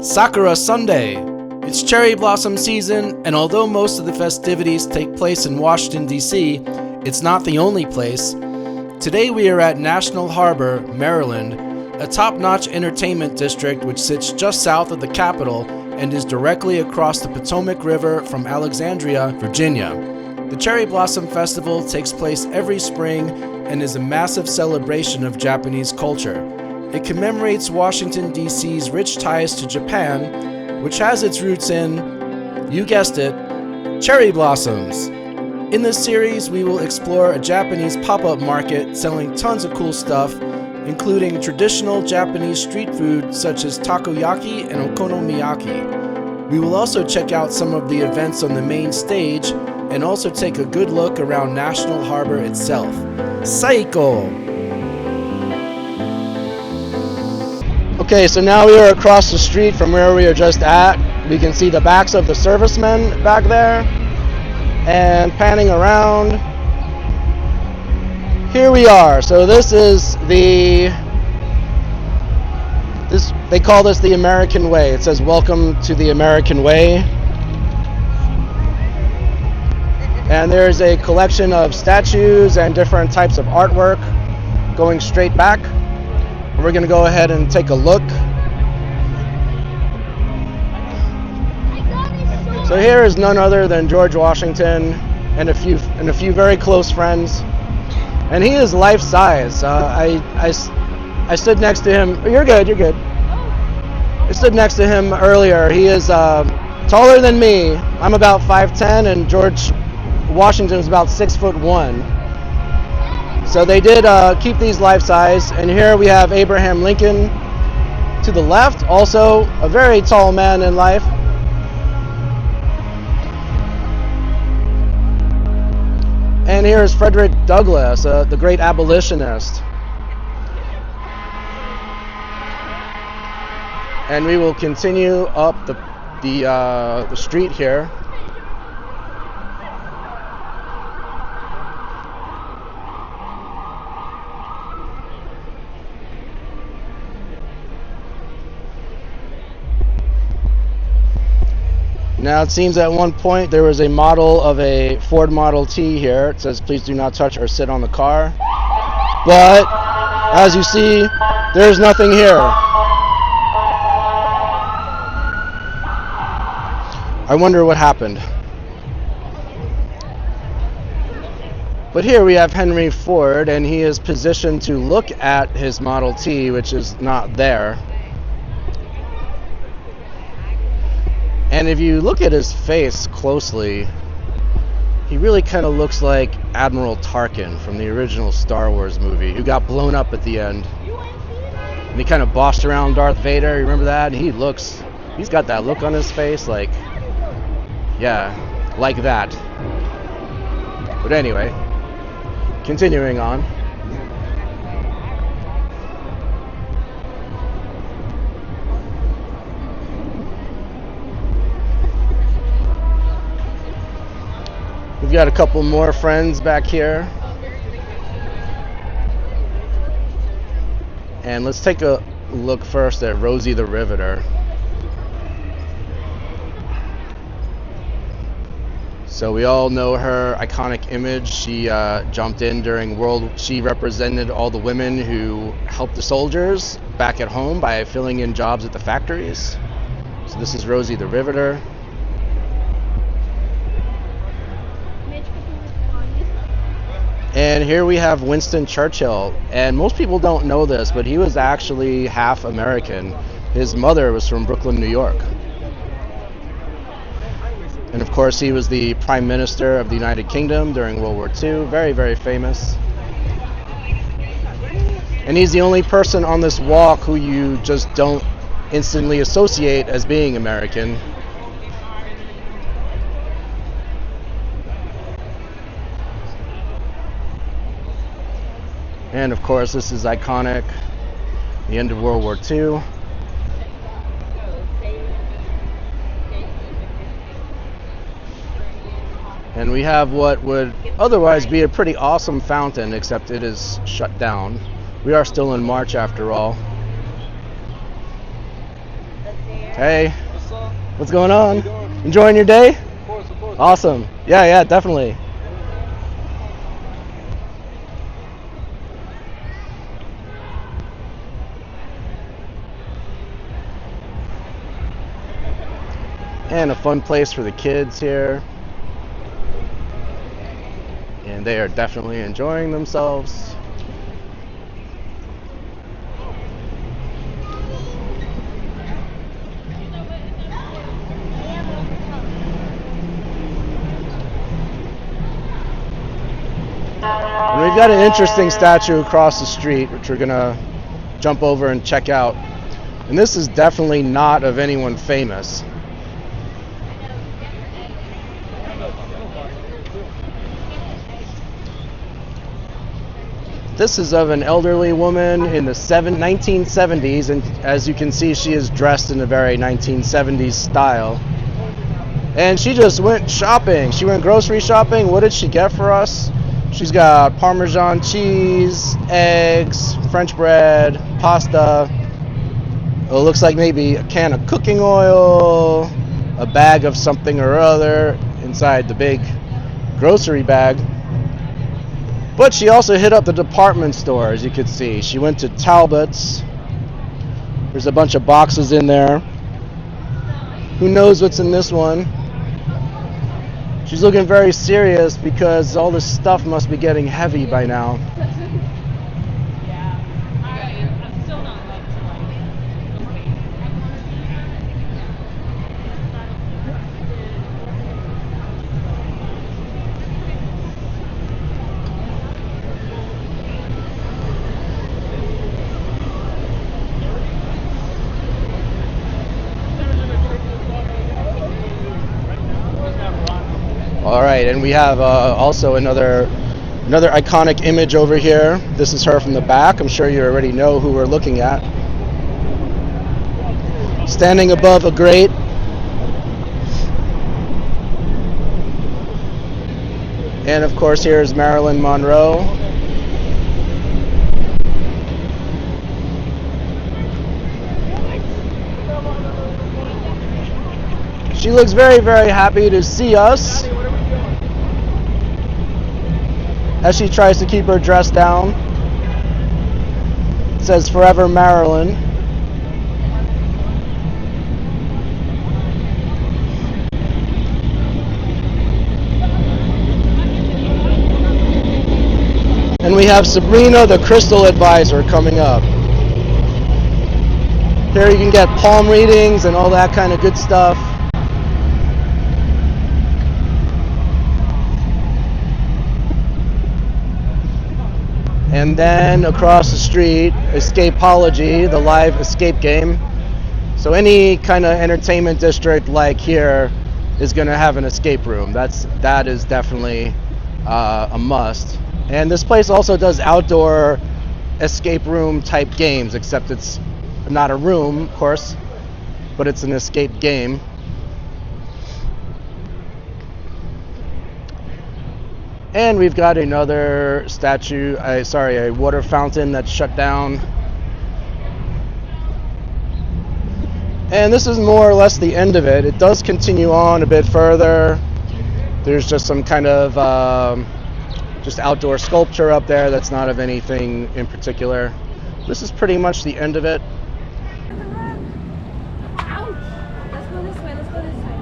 Sakura Sunday. It's cherry blossom season, and although most of the festivities take place in Washington, D.C., it's not the only place. Today we are at National Harbor, Maryland, a top-notch entertainment district which sits just south of the capital and is directly across the Potomac River from Alexandria, Virginia. The Cherry Blossom Festival takes place every spring and is a massive celebration of Japanese culture. It commemorates Washington, D.C.'s rich ties to Japan, which has its roots in, you guessed it, cherry blossoms. In this series, we will explore a Japanese pop-up market selling tons of cool stuff, including traditional Japanese street food such as takoyaki and okonomiyaki. We will also check out some of the events on the main stage and also take a good look around National Harbor itself. Saiko! Okay, so now we are across the street from where we are just at. We can see the backs of the servicemen back there. And panning around, here we are. So this is they call this the American Way. It says, "Welcome to the American Way." And there's a collection of statues and different types of artwork going straight back. We're going to go ahead and take a look. So here is none other than George Washington and a few very close friends, and he is life size. I stood next to him. You're good. I stood next to him earlier. He is taller than me. I'm about 5'10", and George Washington is about 6'1". So they did keep these life size. And here we have Abraham Lincoln to the left, also a very tall man in life. And here is Frederick Douglass, the great abolitionist. And we will continue up the street here. Now it seems at one point there was a model of a Ford Model T here. It says, "Please do not touch or sit on the car." But as you see, there's nothing here. I wonder what happened. But here we have Henry Ford, and he is positioned to look at his Model T, which is not there. And if you look at his face closely, he really kind of looks like Admiral Tarkin from the original Star Wars movie, who got blown up at the end. And he kind of bossed around Darth Vader, you remember that? And he's got that look on his face, like, yeah, like that. But anyway, continuing on. We've got a couple more friends back here. And let's take a look first at Rosie the Riveter. So we all know her iconic image. She jumped in during she represented all the women who helped the soldiers back at home by filling in jobs at the factories. So this is Rosie the Riveter. And here we have Winston Churchill, and most people don't know this, but he was actually half American. His mother was from Brooklyn, New York. And of course, he was the Prime Minister of the United Kingdom during World War II. Very, very famous. And he's the only person on this walk who you just don't instantly associate as being American. And of course, this is iconic, the end of World War II. And we have what would otherwise be a pretty awesome fountain, except it is shut down. We are still in March after all. Hey, What's up? what's going on? How you doing? Enjoying your day? Of course, of course. Awesome. Yeah, definitely. And a fun place for the kids here. And they are definitely enjoying themselves. And we've got an interesting statue across the street, which we're gonna jump over and check out. And this is definitely not of anyone famous. This is of an elderly woman in the 1970s, and as you can see, she is dressed in a very 1970s style. And she just went shopping. She went grocery shopping. What did she get for us? She's got Parmesan cheese, eggs, French bread, pasta. It looks like maybe a can of cooking oil, a bag of something or other inside the big grocery bag. But she also hit up the department store, as you could see. She went to Talbot's. There's a bunch of boxes in there. Who knows what's in this one? She's looking very serious because all this stuff must be getting heavy by now. All right, and we have also another iconic image over here. This is her from the back. I'm sure you already know who we're looking at. Standing above a grate. And of course, here's Marilyn Monroe. She looks very, very happy to see us as she tries to keep her dress down. It says "Forever Marilyn." And we have Sabrina, the Crystal Advisor, coming up. Here you can get palm readings and all that kind of good stuff. And then across the street, Escapology, the live escape game. So any kind of entertainment district like here is going to have an escape room. That is definitely a must. And this place also does outdoor escape room type games, except it's not a room, of course, but it's an escape game. And we've got another statue, a water fountain that's shut down. And this is more or less the end of it. It does continue on a bit further. There's just some kind of just outdoor sculpture up there that's not of anything in particular. This is pretty much the end of it. Ouch! Let's go this way, let's go this way.